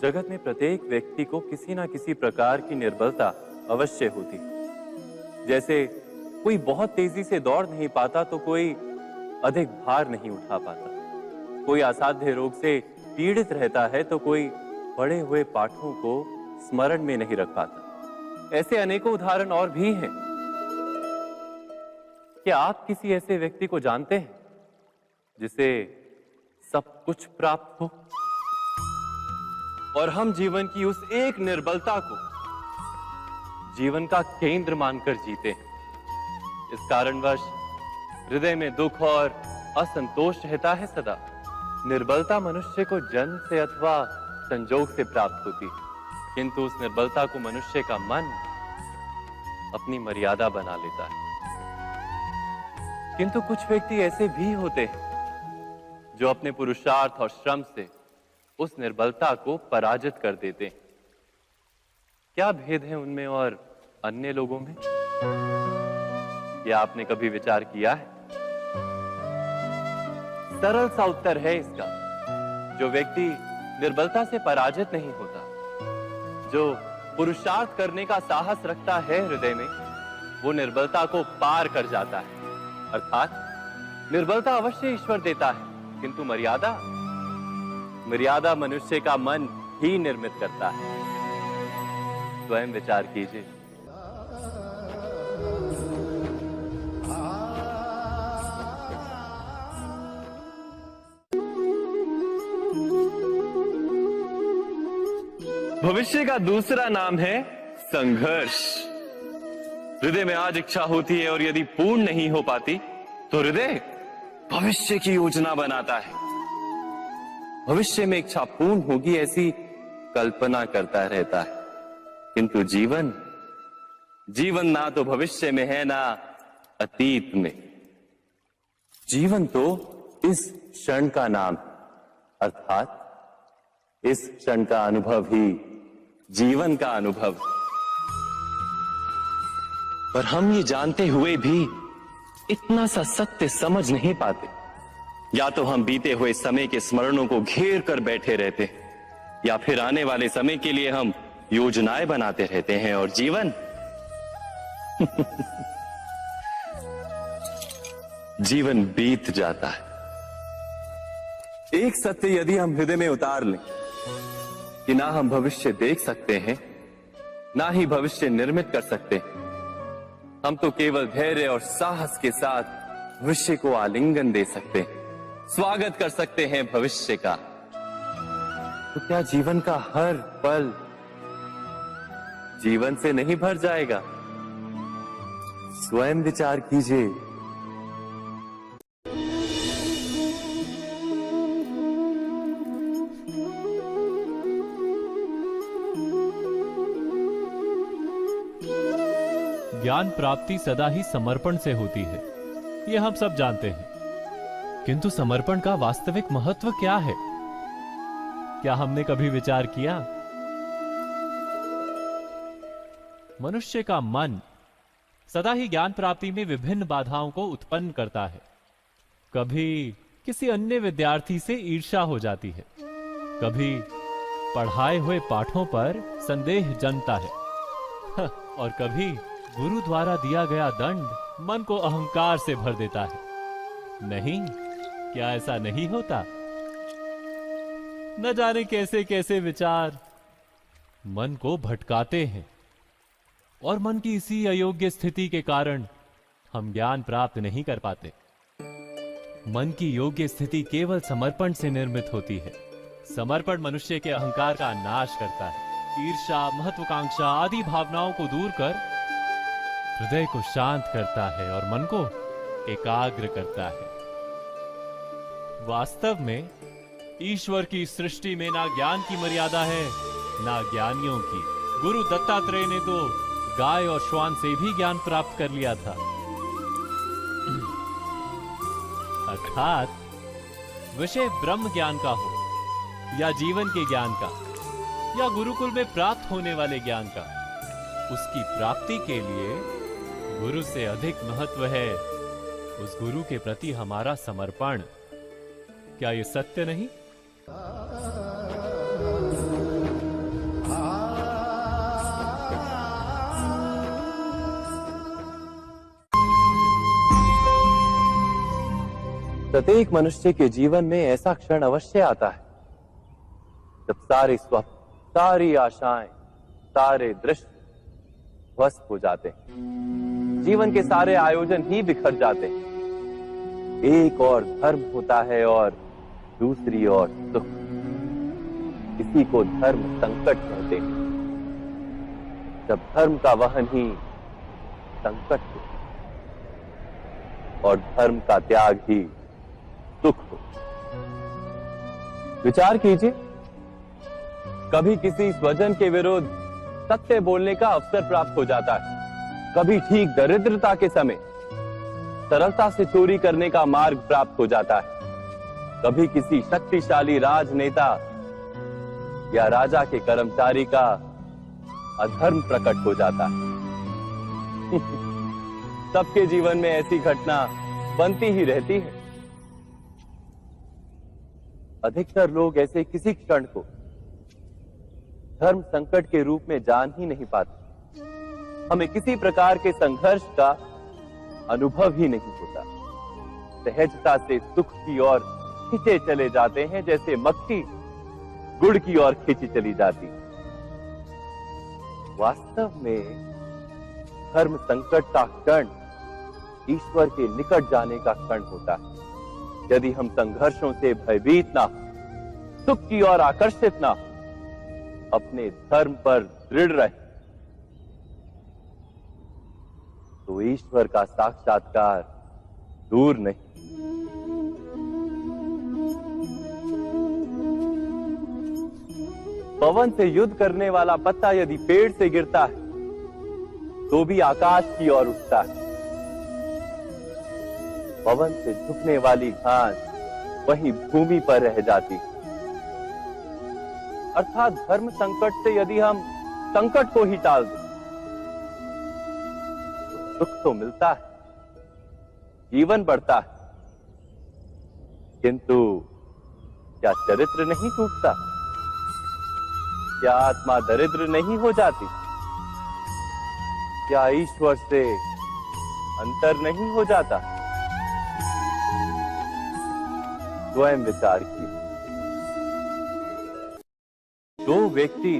जगत में प्रत्येक व्यक्ति को किसी ना किसी प्रकार की निर्बलता अवश्य होती है। जैसे कोई बहुत तेजी से दौड़ नहीं पाता तो कोई अधिक भार नहीं उठा पाता, कोई असाध्य रोग से पीड़ित रहता है तो कोई पढ़े हुए पाठों को स्मरण में नहीं रख पाता। ऐसे अनेकों उदाहरण और भी हैं। क्या आप किसी ऐसे व्यक्ति को जानते हैं जिसे सब कुछ प्राप्त हो और हम जीवन की उस एक निर्बलता को जीवन का केंद्र मानकर जीते हैं? इस कारणवश हृदय में दुख और असंतोष रहता है सदा। निर्बलता मनुष्य को जन्म से अथवा संजोग से प्राप्त होती है, किंतु उस निर्बलता को मनुष्य का मन अपनी मर्यादा बना लेता है। किंतु कुछ व्यक्ति ऐसे भी होते हैं जो अपने पुरुषार्थ और श्रम से उस निर्बलता को पराजित कर देते हैं। क्या भेद है उनमें और अन्य लोगों में? क्या आपने कभी विचार किया है? सरल सा उत्तर है इसका। जो व्यक्ति निर्बलता से पराजित नहीं होता, जो पुरुषार्थ करने का साहस रखता है हृदय में, वो निर्बलता को पार कर जाता है। अर्थात निर्बलता अवश्य ईश्वर देता है, किंतु मर्यादा मनुष्य का मन ही निर्मित करता है। स्वयं विचार कीजिए। भविष्य का दूसरा नाम है संघर्ष। हृदय में आज इच्छा होती है और यदि पूर्ण नहीं हो पाती तो हृदय भविष्य की योजना बनाता है। भविष्य में इच्छा पूर्ण होगी ऐसी कल्पना करता रहता है, किंतु जीवन ना तो भविष्य में है ना अतीत में। जीवन तो इस क्षण का नाम है, अर्थात इस क्षण का अनुभव ही जीवन का अनुभव। पर हम ये जानते हुए भी इतना सा सत्य समझ नहीं पाते। या तो हम बीते हुए समय के स्मरणों को घेर कर बैठे रहते हैं, या फिर आने वाले समय के लिए हम योजनाएं बनाते रहते हैं और जीवन जीवन बीत जाता है। एक सत्य यदि हम हृदय में उतार लें कि ना हम भविष्य देख सकते हैं, ना ही भविष्य निर्मित कर सकते हैं, हम तो केवल धैर्य और साहस के साथ भविष्य को आलिंगन दे सकते हैं, स्वागत कर सकते हैं भविष्य का। तो क्या जीवन का हर पल जीवन से नहीं भर जाएगा? स्वयं विचार कीजिए। ज्ञान प्राप्ति सदा ही समर्पण से होती है, ये हम सब जानते हैं। किंतु समर्पण का वास्तविक महत्व क्या है? क्या हमने कभी विचार किया? मनुष्य का मन सदा ही ज्ञान प्राप्ति में विभिन्न बाधाओं को उत्पन्न करता है। कभी किसी अन्य विद्यार्थी से ईर्ष्या हो जाती है, कभी पढ़ाए हुए पाठों पर संदेह जन्मता है और कभी गुरु द्वारा दिया गया दंड मन को अहंकार से भर देता है। नहीं, क्या ऐसा नहीं होता? न जाने कैसे कैसे विचार मन को भटकाते हैं और मन की इसी अयोग्य स्थिति के कारण हम ज्ञान प्राप्त नहीं कर पाते। मन की योग्य स्थिति केवल समर्पण से निर्मित होती है। समर्पण मनुष्य के अहंकार का नाश करता है। ईर्ष्या, महत्वाकांक्षा आदि भावनाओं को दूर कर हृदय को शांत करता है और मन को एकाग्र करता है। वास्तव में ईश्वर की सृष्टि में ना ज्ञान की मर्यादा है, ना ज्ञानियों की। गुरु दत्तात्रेय ने तो गाय और श्वान से भी ज्ञान प्राप्त कर लिया था। अर्थात विषय ब्रह्म ज्ञान का हो या जीवन के ज्ञान का या गुरुकुल में प्राप्त होने वाले ज्ञान का, उसकी प्राप्ति के लिए गुरु से अधिक महत्व है उस गुरु के प्रति हमारा समर्पण। क्या यह सत्य नहीं? प्रत्येक मनुष्य के जीवन में ऐसा क्षण अवश्य आता है जब सारे स्वप्न, सारी आशाएं, सारे दृश्य ध्वस्त हो जाते हैं। जीवन के सारे आयोजन ही बिखर जाते हैं। एक और धर्म होता है और दूसरी ओर सुख। इसी को धर्म संकट कहते हैं। जब धर्म का वहन ही संकट हो और धर्म का त्याग ही सुख हो। विचार कीजिए, कभी किसी स्वजन के विरुद्ध सत्य बोलने का अवसर प्राप्त हो जाता है, कभी ठीक दरिद्रता के समय सरलता से चोरी करने का मार्ग प्राप्त हो जाता है, कभी किसी शक्तिशाली राजनेता या राजा के कर्मचारी का अधर्म प्रकट हो जाता है। सबके जीवन में ऐसी घटना बनती ही रहती है। अधिकतर लोग ऐसे किसी क्षण को धर्म संकट के रूप में जान ही नहीं पाते। हमें किसी प्रकार के संघर्ष का अनुभव ही नहीं होता। सहजता से सुख की ओर खींचे चले जाते हैं, जैसे मक्खी गुड़ की ओर खींची चली जाती। वास्तव में धर्म संकट का क्षण ईश्वर के निकट जाने का क्षण होता है। यदि हम संघर्षों से भयभीत ना हो, सुख की ओर आकर्षित ना हो, अपने धर्म पर दृढ़ रहे, तो ईश्वर का साक्षात्कार दूर नहीं। पवन से युद्ध करने वाला पत्ता यदि पेड़ से गिरता है तो भी आकाश की ओर उठता है। पवन से झुकने वाली घास वहीं भूमि पर रह जाती है। अर्थात धर्म संकट से यदि हम संकट को ही टाल दें तो सुख तो मिलता है, जीवन बढ़ता है, किंतु क्या चरित्र नहीं टूटता? क्या आत्मा दरिद्र नहीं हो जाती? क्या ईश्वर से अंतर नहीं हो जाता? स्वयं विचार कीजिए। दो व्यक्ति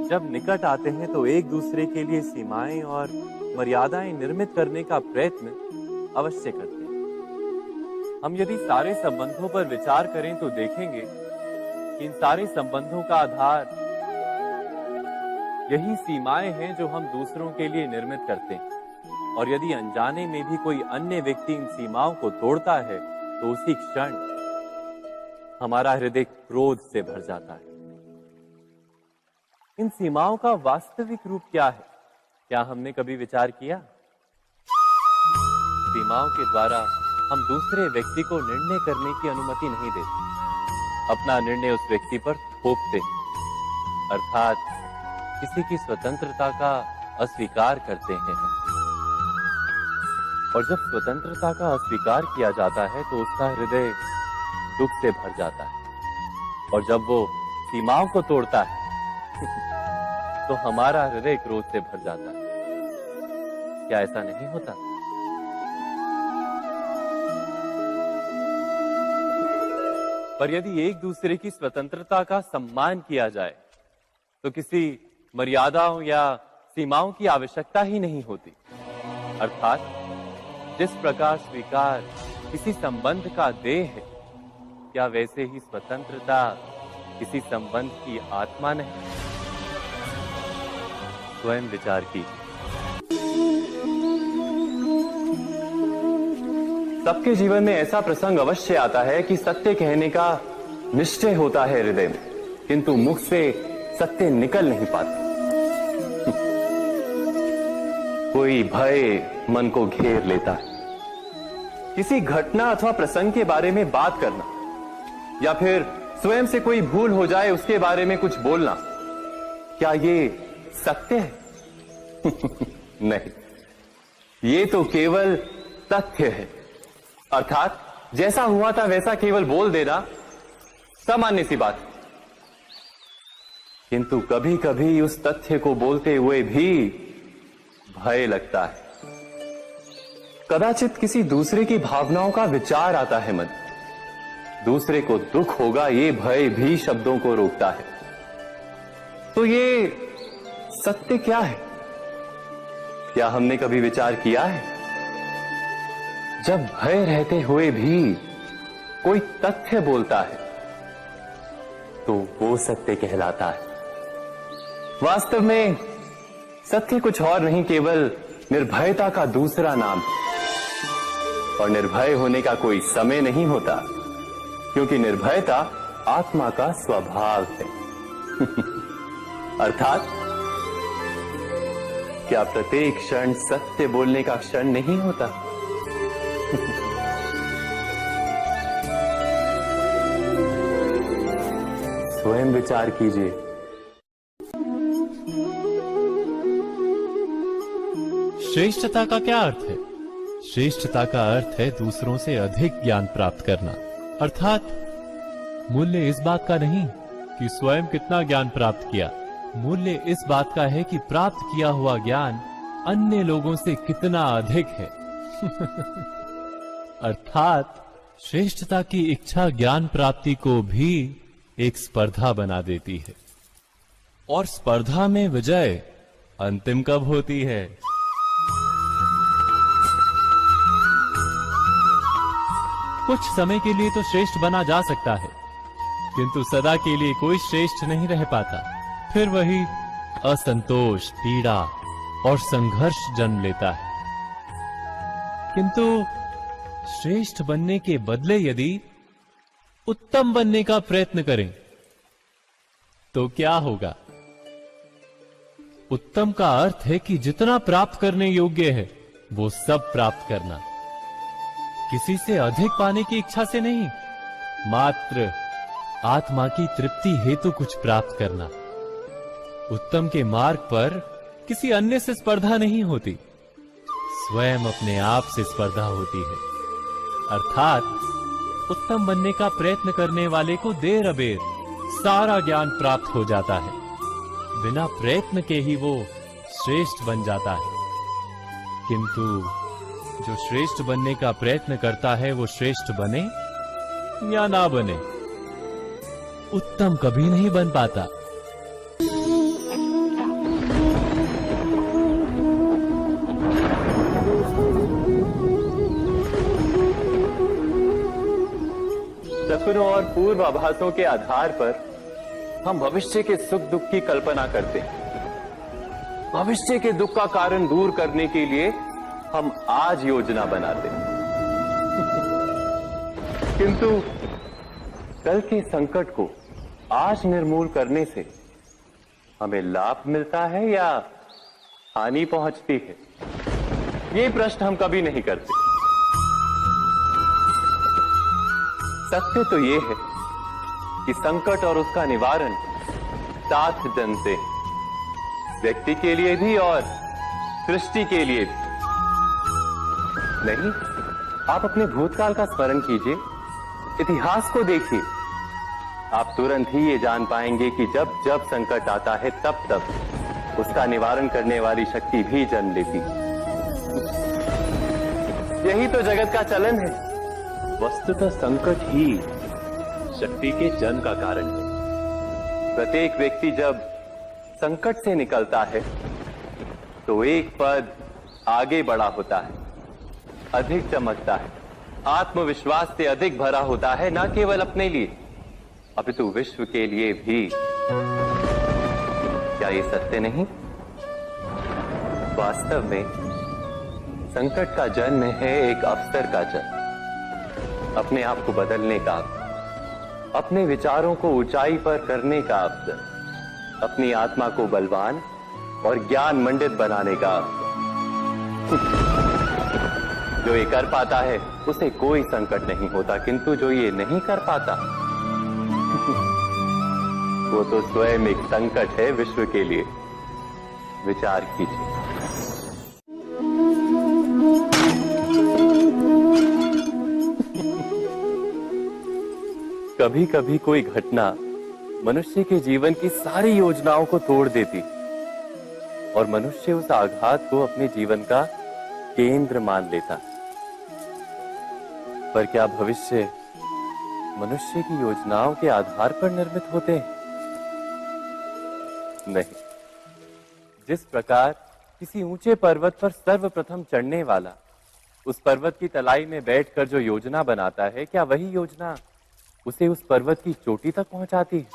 जब निकट आते हैं तो एक दूसरे के लिए सीमाएं और मर्यादाएं निर्मित करने का प्रयत्न अवश्य करते हैं। हम यदि सारे संबंधों पर विचार करें तो देखेंगे कि इन सारे संबंधों का आधार यही सीमाएं हैं जो हम दूसरों के लिए निर्मित करते हैं। और यदि अनजाने में भी कोई अन्य व्यक्ति इन सीमाओं को तोड़ता है तो उसी क्षण हमारा हृदय क्रोध से भर जाता है। इन सीमाओं का वास्तविक रूप क्या है? क्या हमने कभी विचार किया? सीमाओं के द्वारा हम दूसरे व्यक्ति को निर्णय करने की अनुमति नहीं देते। अपना निर्णय उस व्यक्ति पर थोपते, अर्थात किसी की स्वतंत्रता का अस्वीकार करते हैं। और जब स्वतंत्रता का अस्वीकार किया जाता है तो उसका हृदय दुख से भर जाता है। और जब वो सीमाओं को तोड़ता है तो हमारा हृदय क्रोध से भर जाता है। क्या ऐसा नहीं होता? पर यदि एक दूसरे की स्वतंत्रता का सम्मान किया जाए तो किसी मर्यादाओं या सीमाओं की आवश्यकता ही नहीं होती। अर्थात जिस प्रकार स्वीकार किसी संबंध का देह है, क्या वैसे ही स्वतंत्रता किसी संबंध की आत्मा नहीं? स्वयं विचार कीजिए। सबके जीवन में ऐसा प्रसंग अवश्य आता है कि सत्य कहने का निश्चय होता है हृदय में, किंतु मुख से सत्य निकल नहीं पाता। कोई भय मन को घेर लेता है। किसी घटना अथवा प्रसंग के बारे में बात करना या फिर स्वयं से कोई भूल हो जाए उसके बारे में कुछ बोलना, क्या ये सत्य है? नहीं, ये तो केवल तथ्य है। अर्थात जैसा हुआ था वैसा केवल बोल देना सामान्य सी बात है। किंतु कभी कभी उस तथ्य को बोलते हुए भी भय लगता है। कदाचित किसी दूसरे की भावनाओं का विचार आता है मन। दूसरे को दुख होगा ये भय भी शब्दों को रोकता है। तो ये सत्य क्या है? क्या हमने कभी विचार किया है? जब भय रहते हुए भी कोई तथ्य बोलता है तो वो सत्य कहलाता है। वास्तव में सत्य कुछ और नहीं, केवल निर्भयता का दूसरा नाम है। और निर्भय होने का कोई समय नहीं होता, क्योंकि निर्भयता आत्मा का स्वभाव है। अर्थात क्या प्रत्येक क्षण सत्य बोलने का क्षण नहीं होता? स्वयं विचार कीजिए। श्रेष्ठता का क्या अर्थ है? श्रेष्ठता का अर्थ है दूसरों से अधिक ज्ञान प्राप्त करना। अर्थात मूल्य इस बात का नहीं कि स्वयं कितना ज्ञान प्राप्त किया, मूल्य इस बात का है कि प्राप्त किया हुआ ज्ञान अन्य लोगों से कितना अधिक है। अर्थात श्रेष्ठता की इच्छा ज्ञान प्राप्ति को भी एक स्पर्धा बना देती है। और स्पर्धा में विजय अंतिम कब होती है? कुछ समय के लिए तो श्रेष्ठ बना जा सकता है, किंतु सदा के लिए कोई श्रेष्ठ नहीं रह पाता। फिर वही असंतोष, पीड़ा और संघर्ष जन्म लेता है। किंतु श्रेष्ठ बनने के बदले यदि उत्तम बनने का प्रयत्न करें तो क्या होगा? उत्तम का अर्थ है कि जितना प्राप्त करने योग्य है वो सब प्राप्त करना, किसी से अधिक पाने की इच्छा से नहीं, मात्र आत्मा की तृप्ति हेतु कुछ प्राप्त करना। उत्तम के मार्ग पर किसी अन्य से स्पर्धा नहीं होती, स्वयं अपने आप से स्पर्धा होती है। अर्थात उत्तम बनने का प्रयत्न करने वाले को देर अबेर सारा ज्ञान प्राप्त हो जाता है, बिना प्रयत्न के ही वो श्रेष्ठ बन जाता है। किंतु जो श्रेष्ठ बनने का प्रयत्न करता है वो श्रेष्ठ बने या ना बने, उत्तम कभी नहीं बन पाता। सपनों और पूर्वाभासों के आधार पर हम भविष्य के सुख दुख की कल्पना करते हैं। भविष्य के दुख का कारण दूर करने के लिए हम आज योजना बनाते हैं। किंतु कल के संकट को आज निर्मूल करने से हमें लाभ मिलता है या हानि पहुंचती है? ये प्रश्न हम कभी नहीं करते। सत्य तो ये है कि संकट और उसका निवारण साथ जनते हैं, व्यक्ति के लिए भी और सृष्टि के लिए भी। नहीं, आप अपने भूतकाल का स्मरण कीजिए, इतिहास को देखिए। आप तुरंत ही ये जान पाएंगे कि जब जब संकट आता है तब तब उसका निवारण करने वाली शक्ति भी जन्म लेती है। यही तो जगत का चलन है। वस्तुतः संकट ही शक्ति के जन्म का कारण है। प्रत्येक व्यक्ति जब संकट से निकलता है तो एक पद आगे बढ़ा होता है, अधिक चमकता है, आत्मविश्वास से अधिक भरा होता है, न केवल अपने लिए अपितु विश्व के लिए भी। क्या ये सत्य नहीं? वास्तव में संकट का जन्म है एक अवसर का जन्म, अपने आप को बदलने का अवसर, अपने विचारों को ऊंचाई पर करने का अवसर, अपनी आत्मा को बलवान और ज्ञान मंडित बनाने का अवसर। जो ये कर पाता है उसे कोई संकट नहीं होता, किंतु जो ये नहीं कर पाता वो तो स्वयं एक संकट है विश्व के लिए। विचार कीजिए। कभी कभी कोई घटना मनुष्य के जीवन की सारी योजनाओं को तोड़ देती और मनुष्य उस आघात को अपने जीवन का केंद्र मान लेता। पर क्या भविष्य मनुष्य की योजनाओं के आधार पर निर्मित होते हैं? नहीं। जिस प्रकार किसी ऊंचे पर्वत पर सर्वप्रथम चढ़ने वाला उस पर्वत की तलाई में बैठकर जो योजना बनाता है, क्या वही योजना उसे उस पर्वत की चोटी तक पहुंचाती है?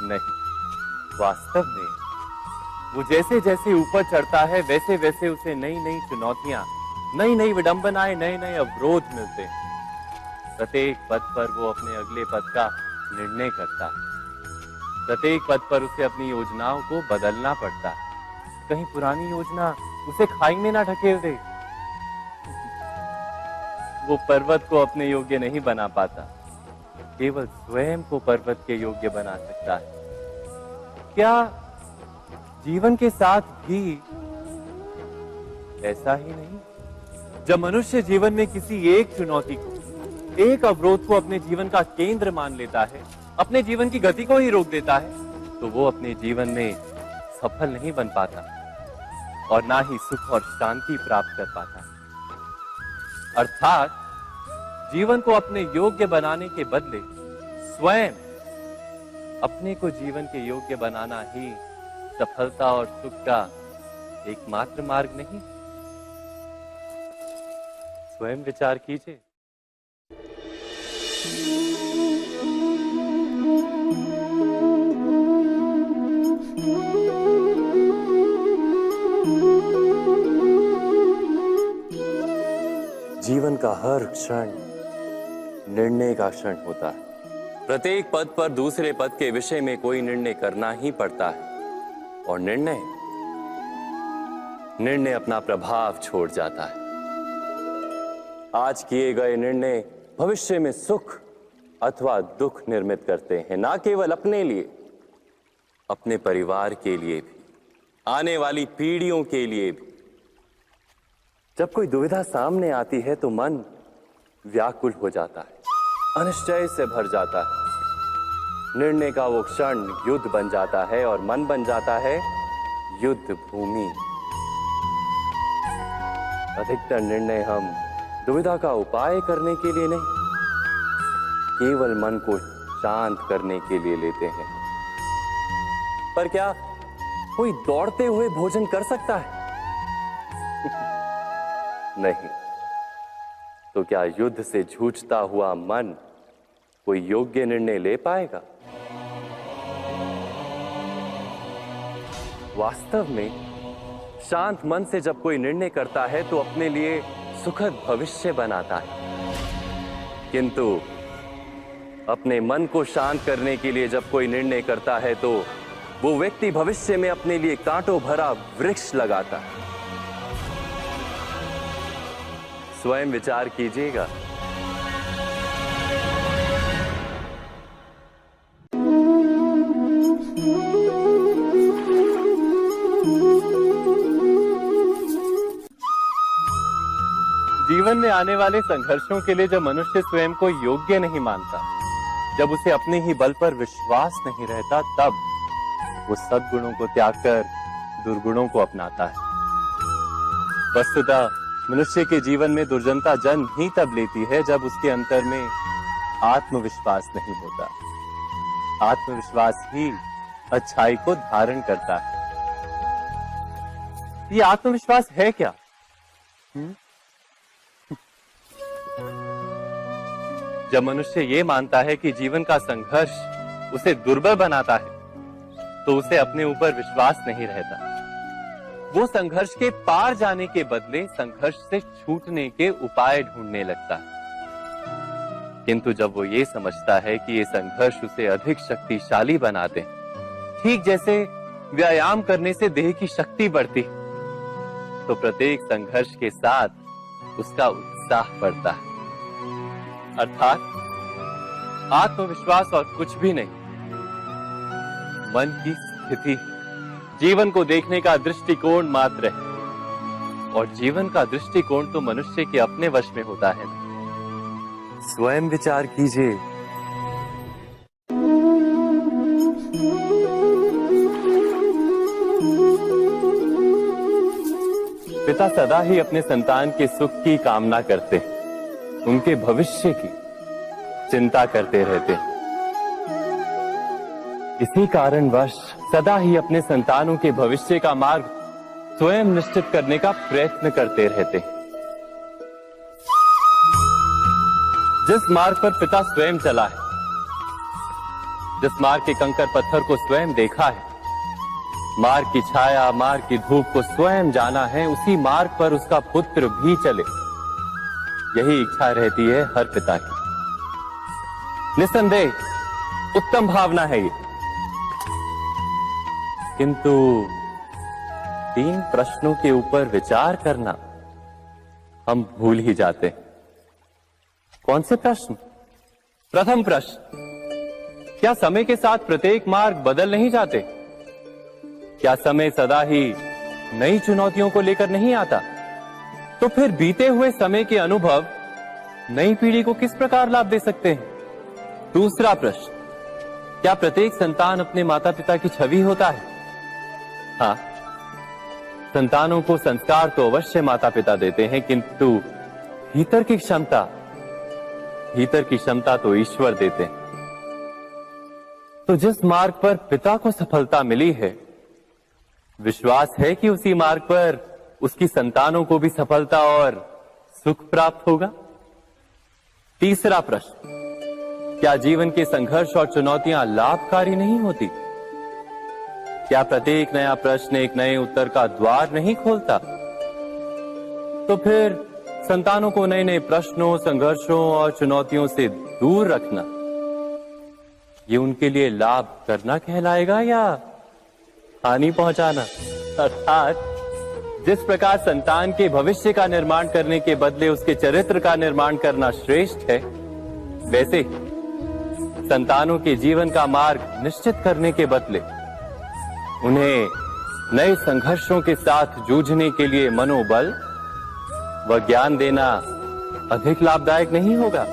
नहीं। वास्तव में वो जैसे जैसे ऊपर चढ़ता है वैसे वैसे उसे नई नई चुनौतियां, नई नई विडंबनाएं, नए नए अवरोध मिलते हैं। प्रत्येक पद पर वो अपने अगले पद का निर्णय करता है। प्रत्येक पद पर उसे अपनी योजनाओं को बदलना पड़ता है। कहीं पुरानी योजना उसे खाई में ना ढकेल दे। वो पर्वत को अपने योग्य नहीं बना पाता, केवल स्वयं को पर्वत के योग्य बना सकता है। क्या जीवन के साथ भी ऐसा ही नहीं? जब मनुष्य जीवन में किसी एक चुनौती को, एक अवरोध को अपने जीवन का केंद्र मान लेता है, अपने जीवन की गति को ही रोक देता है, तो वो अपने जीवन में सफल नहीं बन पाता और ना ही सुख और शांति प्राप्त कर पाता। अर्थात जीवन को अपने योग्य बनाने के बदले स्वयं अपने को जीवन के योग्य बनाना ही सफलता और सुख का एकमात्र मार्ग नहीं? स्वयं विचार कीजिए। जीवन का हर क्षण निर्णय का क्षण होता है। प्रत्येक पद पर दूसरे पद के विषय में कोई निर्णय करना ही पड़ता है और निर्णय अपना प्रभाव छोड़ जाता है। आज किए गए निर्णय भविष्य में सुख अथवा दुख निर्मित करते हैं, ना केवल अपने लिए, अपने परिवार के लिए भी, आने वाली पीढ़ियों के लिए भी। जब कोई दुविधा सामने आती है तो मन व्याकुल हो जाता है, अनिश्चय से भर जाता है। निर्णय का वो क्षण युद्ध बन जाता है और मन बन जाता है युद्ध भूमि। अधिकतर निर्णय हम दुविधा का उपाय करने के लिए नहीं, केवल मन को शांत करने के लिए लेते हैं। पर क्या कोई दौड़ते हुए भोजन कर सकता है? नहीं। तो क्या युद्ध से जूझता हुआ मन कोई योग्य निर्णय ले पाएगा? वास्तव में शांत मन से जब कोई निर्णय करता है तो अपने लिए सुखद भविष्य बनाता है, किंतु अपने मन को शांत करने के लिए जब कोई निर्णय करता है तो वो व्यक्ति भविष्य में अपने लिए कांटों भरा वृक्ष लगाता है। स्वयं विचार कीजिएगा। जीवन में आने वाले संघर्षों के लिए जब मनुष्य स्वयं को योग्य नहीं मानता, जब उसे अपने ही बल पर विश्वास नहीं रहता, तब वो सद्गुणों को त्याग कर दुर्गुणों को अपनाता है। वस्तुतः मनुष्य के जीवन में दुर्जनता जन्म ही तब लेती है जब उसके अंतर में आत्मविश्वास नहीं होता। आत्मविश्वास ही अच्छाई को धारण करता है। ये आत्मविश्वास है क्या? जब मनुष्य ये मानता है कि जीवन का संघर्ष उसे दुर्बल बनाता है, तो उसे अपने ऊपर विश्वास नहीं रहता। वो संघर्ष के पार जाने के बदले संघर्ष से छूटने के उपाय ढूंढने लगता है। किंतु जब वो ये समझता है कि ये संघर्ष उसे अधिक शक्तिशाली बनाते हैं, ठीक जैसे व्यायाम करने से देह की शक्ति बढ़ती, तो प्रत्येक संघर्ष के साथ उसका उत्साह बढ़ता है। अर्थात आत्मविश्वास और कुछ भी नहीं, मन की स्थिति, जीवन को देखने का दृष्टिकोण मात्र है। और जीवन का दृष्टिकोण तो मनुष्य के अपने वश में होता है। स्वयं विचार कीजिए। पिता सदा ही अपने संतान के सुख की कामना करते हैं, उनके भविष्य की चिंता करते रहते हैं। इसी कारणवश सदा ही अपने संतानों के भविष्य का मार्ग स्वयं निश्चित करने का प्रयत्न करते रहते हैं। जिस मार्ग पर पिता स्वयं चला है, जिस मार्ग के कंकर पत्थर को स्वयं देखा है, मार्ग की छाया, मार्ग की धूप को स्वयं जाना है, उसी मार्ग पर उसका पुत्र भी चले, यही इच्छा रहती है हर पिता की। निस्संदेह उत्तम भावना है ये, किंतु 3 प्रश्नों के ऊपर विचार करना हम भूल ही जाते हैं। कौन से प्रश्न? प्रथम प्रश्न, क्या समय के साथ प्रत्येक मार्ग बदल नहीं जाते? क्या समय सदा ही नई चुनौतियों को लेकर नहीं आता? तो फिर बीते हुए समय के अनुभव नई पीढ़ी को किस प्रकार लाभ दे सकते हैं? दूसरा प्रश्न, क्या प्रत्येक संतान अपने माता पिता की छवि होता है? हाँ, संतानों को संस्कार तो अवश्य माता पिता देते हैं, किंतु भीतर की क्षमता तो ईश्वर देते हैं। तो जिस मार्ग पर पिता को सफलता मिली है, विश्वास है कि उसी मार्ग पर उसकी संतानों को भी सफलता और सुख प्राप्त होगा। तीसरा प्रश्न, क्या जीवन के संघर्ष और चुनौतियां लाभकारी नहीं होती? क्या प्रत्येक नया प्रश्न एक नए उत्तर का द्वार नहीं खोलता? तो फिर संतानों को नए नए प्रश्नों, संघर्षों और चुनौतियों से दूर रखना, ये उनके लिए लाभ करना कहलाएगा या हानि पहुंचाना? अर्थात जिस प्रकार संतान के भविष्य का निर्माण करने के बदले उसके चरित्र का निर्माण करना श्रेष्ठ है, वैसे ही संतानों के जीवन का मार्ग निश्चित करने के बदले उन्हें नए संघर्षों के साथ जूझने के लिए मनोबल व ज्ञान देना अधिक लाभदायक नहीं होगा।